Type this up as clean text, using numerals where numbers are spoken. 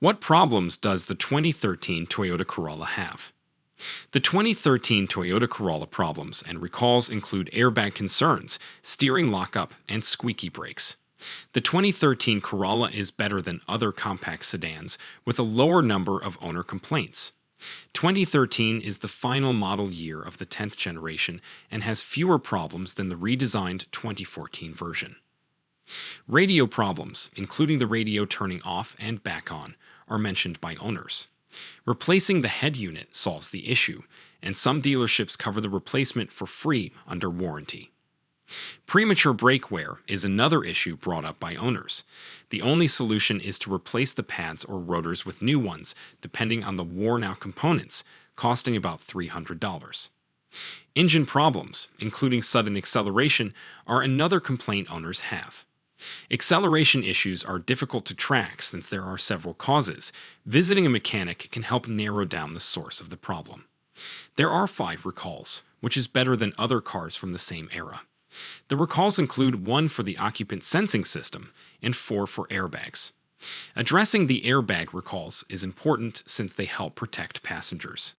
What problems does the 2013 Toyota Corolla have? The 2013 Toyota Corolla problems and recalls include airbag concerns, steering lockup, and squeaky brakes. The 2013 Corolla is better than other compact sedans with a lower number of owner complaints. 2013 is the final model year of the 10th generation and has fewer problems than the redesigned 2014 version. Radio problems, including the radio turning off and back on, are mentioned by owners. Replacing the head unit solves the issue, and some dealerships cover the replacement for free under warranty. Premature brake wear is another issue brought up by owners. The only solution is to replace the pads or rotors with new ones, depending on the worn-out components, costing about $300. Engine problems, including sudden acceleration, are another complaint owners have. Acceleration issues are difficult to track since there are several causes. Visiting a mechanic can help narrow down the source of the problem. There are 5 recalls, which is better than other cars from the same era. The recalls include 1 for the occupant sensing system and 4 for airbags. Addressing the airbag recalls is important since they help protect passengers.